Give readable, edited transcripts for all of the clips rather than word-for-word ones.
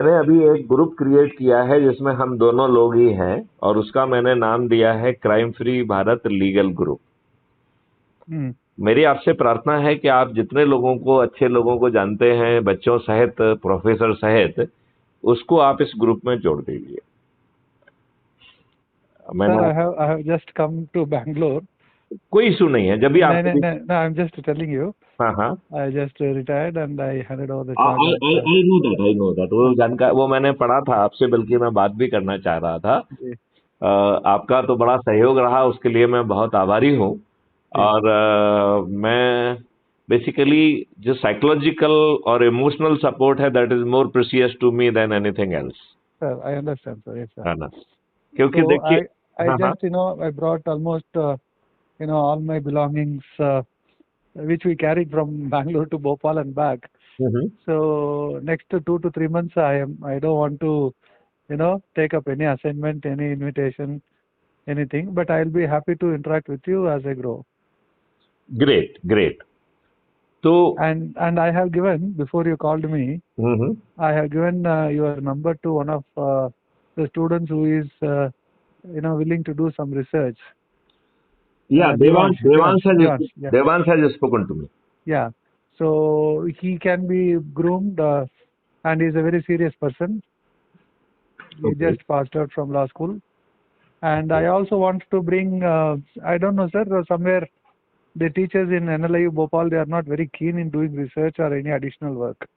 मैंने अभी एक ग्रुप क्रिएट किया है जिसमें हम दोनों लोग ही हैं, और उसका मैंने नाम दिया है crime free Bharat legal group. हम्म। मेरी आपसे प्रार्थना है कि आप जितने लोगों को, अच्छे लोगों को जानते हैं, बच्चों सहित, प्रोफेसर सहित, उसको आप इस ग्रुप में जोड़ दीजिए। Sir, मैंने I have just come to Bangalore. कोई इशू नहीं है, जब भी No, आपको no, भी। no, no, I'm just telling you. हाँ हाँ, I just retired and I handed over the charge I of the. I know that, I know that, वो जानकार, वो मैंने पढ़ा था आपसे, बल्कि मैं बात भी करना चाह रहा था। जी, आपका तो बड़ा सहयोग रहा, उसके लिए मैं बहुत आभारी हूँ। जी, और मैं बेसिकली जो साइकोलॉजिकल और इमोशनल सपोर्ट है, that is more precious to me than anything else. sir, I understand, sir. Yes, sir. है ना? क्योंकि So देखिए, I हाँ हाँ, just, I brought almost, all my belongings, which we carried from Bangalore to Bhopal and back. Hmm, So next 2 to 3 months, I don't want to, take up any assignment, any invitation, anything. But I'll be happy to interact with you as I grow. Great great. तो And I have given, before you called me, hmm, I have given your number to one of the students who is willing to do some research. या Devansh, Devansh, Devansh Devansh. Yeah, Devansh has spoken to me. yeah. So he can be groomed, and he's a very serious person. He okay, just passed out from law school. And I also want to bring, I don't know, sir, somewhere the teachers in NLIU Bhopal, they are not very keen in doing research or any additional work.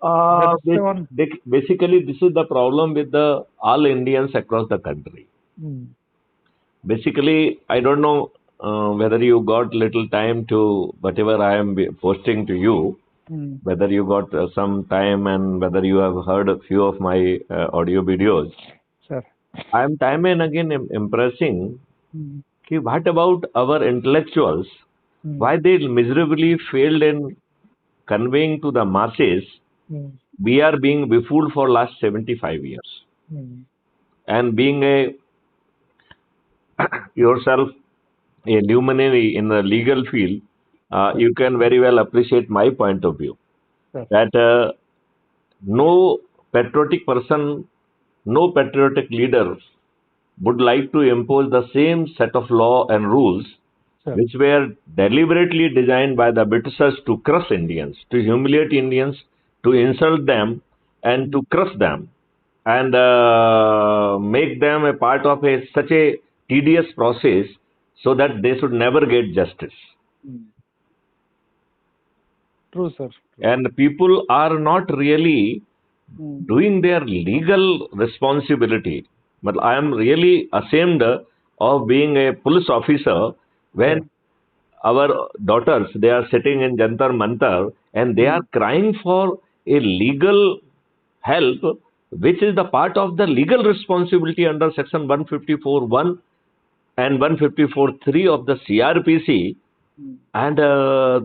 That's the one. basically this is the problem with the all Indians across the country. Mm. Basically, I don't know whether you got little time to whatever I am posting to you, Mm. whether you got some time and whether you have heard a few of my audio videos. Sir. I am time and again impressing Mm. what about our intellectuals, Mm. why they miserably failed in conveying to the masses Mm. we are being befooled for last 75 years. Mm. And being a yourself a luminary in the legal field, you can very well appreciate my point of view Sir. that no patriotic person, no patriotic leader would like to impose the same set of law and rules Sir. which were deliberately designed by the Britishers to crush Indians, to humiliate Indians, to insult them, and to crush them, and make them a part of such a tedious process so that they should never get justice. Mm. True, sir. And people are not really Mm. doing their legal responsibility. But I am really ashamed of being a police officer when our daughters, they are sitting in Jantar Mantar and they are crying for a legal help, which is the part of the legal responsibility under section 154(1) and 154(3) of the CRPC. And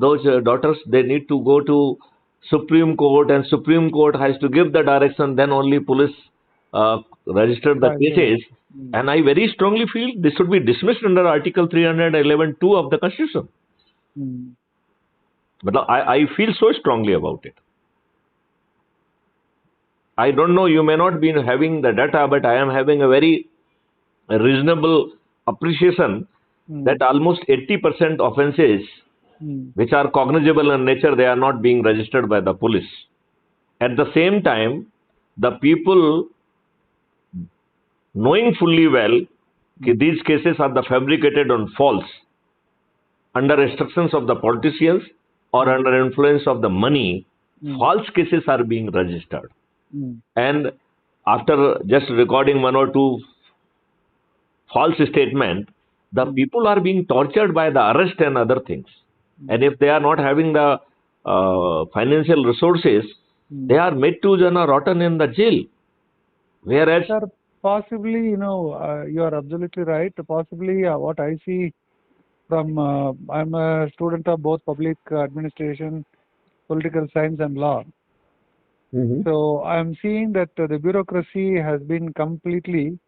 those daughters, they need to go to Supreme Court, and Supreme Court has to give the direction, then only police register the cases. And I very strongly feel this should be dismissed under Article 311(2) of the Constitution. Mm. But I feel so strongly about it. I don't know, you may not be having the data, but I am having a very reasonable appreciation that almost 80% offenses which are cognizable in nature, they are not being registered by the police. At the same time, the people knowing fully well that these cases are the fabricated and false, under instructions of the politicians or under influence of the money, false cases are being registered. And after just recording one or two false statements, the people are being tortured by the arrest and other things. And if they are not having the financial resources, they are made to rotten in the jail. Whereas, Sir, possibly, you are absolutely right. Possibly, what I see from, I'm a student of both public administration, political science, and law. So I'm seeing that the bureaucracy has been completely,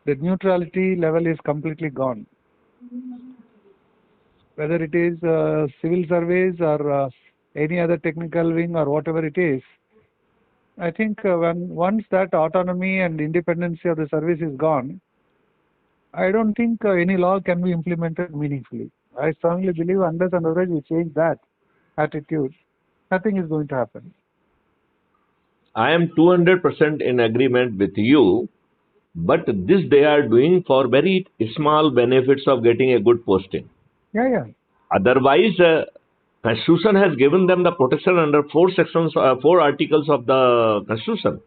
the neutrality level is completely gone. Whether it is civil service or any other technical wing or whatever it is, I think once that autonomy and independence of the service is gone, I don't think any law can be implemented meaningfully. I strongly believe unless and otherwise we change that attitude, nothing is going to happen. I am 200% in agreement with you, but this they are doing for very small benefits of getting a good posting. Yeah. Otherwise, Constitution has given them the protection under four articles of the Constitution.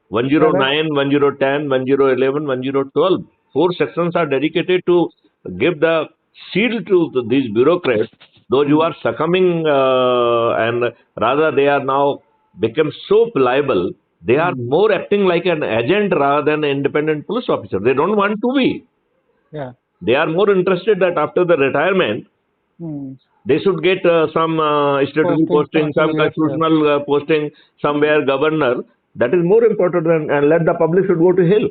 109, 1010, 1011, 1012. Four sections are dedicated to give the shield to these bureaucrats, those who are succumbing, and rather they are now become so pliable, they are more acting like an agent rather than an independent police officer. They don't want to be. Yeah. They are more interested that after the retirement, they should get some statutory posting, some constitutional posting, somewhere governor. That is more important than, and let the public should go to hell.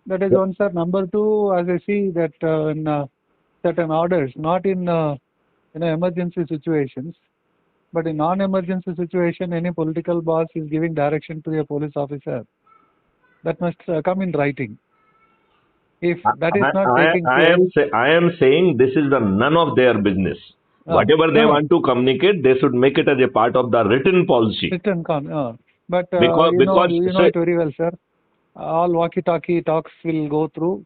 That is one, sir. Number two, as I see that in certain orders, not in emergency situations, but in non-emergency situation, any political boss is giving direction to a police officer. That must come in writing. If that is not taking place, I am saying this is none of their business. Whatever they want to communicate, they should make it as a part of the written policy. But because you know it very well, sir. All walkie-talkie talks will go through,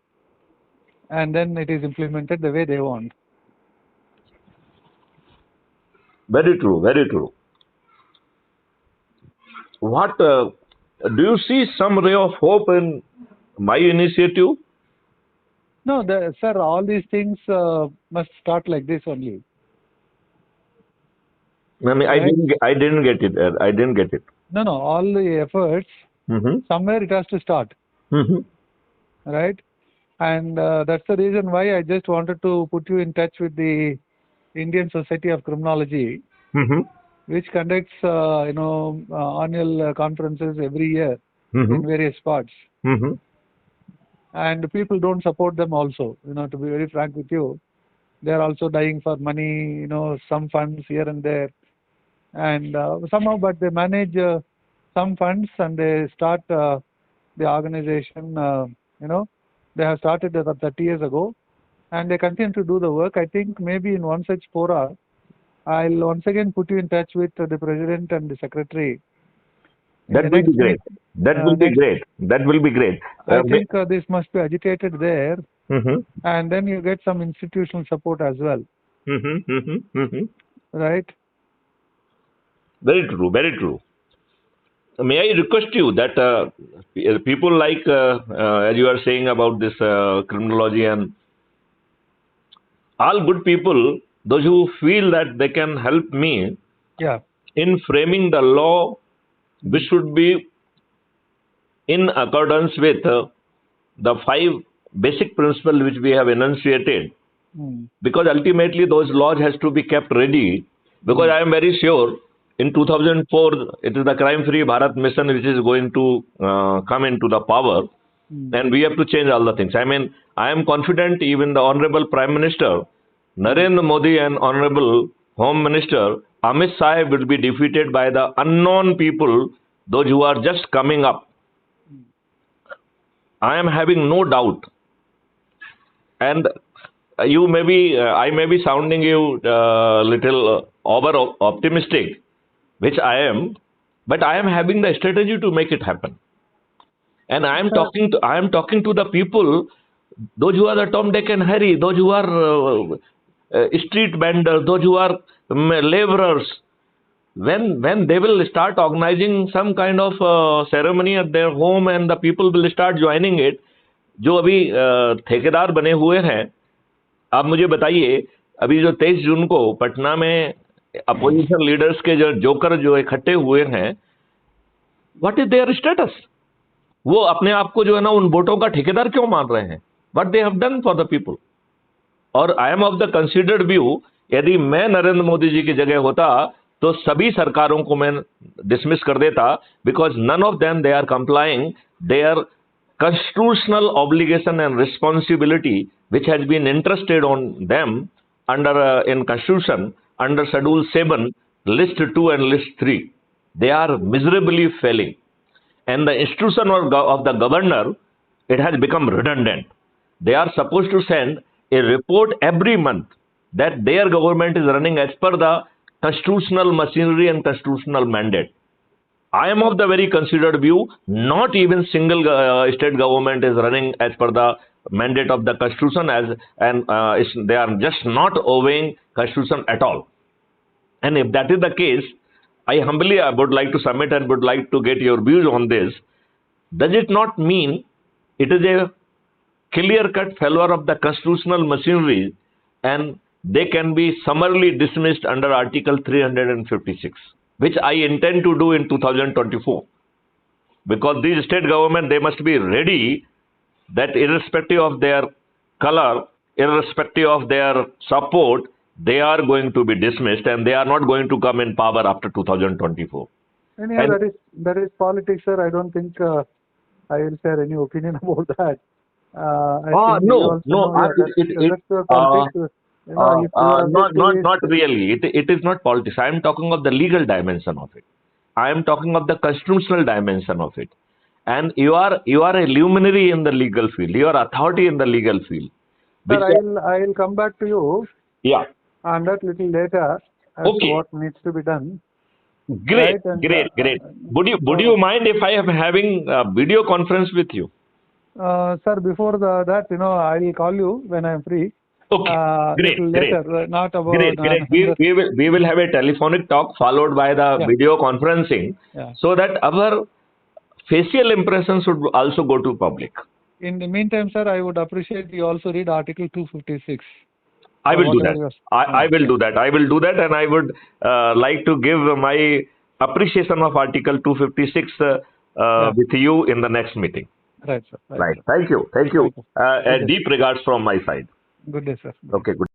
and then it is implemented the way they want. Very true, very true. What do you see some ray of hope in my initiative? No, sir. All these things must start like this only. I mean, right? I didn't get it. I didn't get it. No. All the efforts, somewhere it has to start. Right? And that's the reason why I just wanted to put you in touch with the Indian Society of Criminology, which conducts annual conferences every year in various parts. And people don't support them also. To be very frank with you, they are also dying for money. Some funds here and there, and somehow, but they manage some funds and they start the organization. They have started 30 years ago, and they continue to do the work. I think maybe in one such fora, I'll once again put you in touch with the president and the secretary. That will be great. That will be great. That will be great. I think this must be agitated there, and then you get some institutional support as well. Right? Very true. Very true. May I request you that people like, as you are saying about this criminology, and all good people, those who feel that they can help me in framing the law, which should be in accordance with the 5 basic principles which we have enunciated, because ultimately those laws has to be kept ready, because I am very sure in 2004 it is the Crime Free Bharat Mission which is going to come into the power, and we have to change all the things. I mean, I am confident even the Honorable Prime Minister Narendra Modi and Honorable Home Minister Amit Shah will be defeated by the unknown people, those who are just coming up. I am having no doubt. And you may be, I may be sounding you little over optimistic, which I am, but I am having the strategy to make it happen. And I am talking to the people, those who are the Tom, Dick and Harry, those who are street vendors, those who are laborers. When they will start organizing some kind of ceremony at their home and the people will start joining it, जो अभी ठेकेदार बने हुए हैं, आप मुझे बताइए, अभी जो 23 जून को पटना में अपोजिशन लीडर्स के जो जोकर जो इकट्ठे हुए हैं, व्हाट इज देयर स्टेटस? वो अपने आप को जो है ना उन वोटों का ठेकेदार क्यों मान रहे हैं? What they have done for the people? और I am of the considered view, यदि मैं नरेंद्र मोदी जी की जगह होता तो सभी सरकारों को मैं डिसमिस कर देता, because none of them they are complying their constitutional obligation and responsibility which has been entrusted on them under in Constitution under Schedule 7 list 2 and list 3, they are miserably failing. And the institution of the governor, it has become redundant. They are supposed to send a report every month that their government is running as per the constitutional machinery and constitutional mandate. I am of the very considered view, not even single state government is running as per the mandate of the constitution, they are just not obeying constitution at all. And if that is the case, I would like to submit and would like to get your views on this. Does it not mean it is a clear-cut failure of the constitutional machinery and they can be summarily dismissed under Article 356, which I intend to do in 2024? Because these state government, they must be ready that irrespective of their color, irrespective of their support, they are going to be dismissed and they are not going to come in power after 2024. Anyhow, that is politics, sir. I don't think I will share any opinion about that. Not really. It is not politics. I am talking of the legal dimension of it. I am talking of the constitutional dimension of it. And you are a luminary in the legal field. You are authority in the legal field. Sir, I will come back to you. Yeah. On that little later as to what needs to be done. Great, right? Great. Would you mind if I am having a video conference with you? Sir, before that, I will call you when I am free. Okay, great. Later, not about great. We will have a telephonic talk followed by the video conferencing, so that our facial impressions should also go to public. In the meantime, sir, I would appreciate you also read Article 256. I will do that. I will do that. And I would like to give my appreciation of Article 256 with you in the next meeting. Right, sir. Right. Thank you. Deep regards from my side. Good day, sir. Okay, good.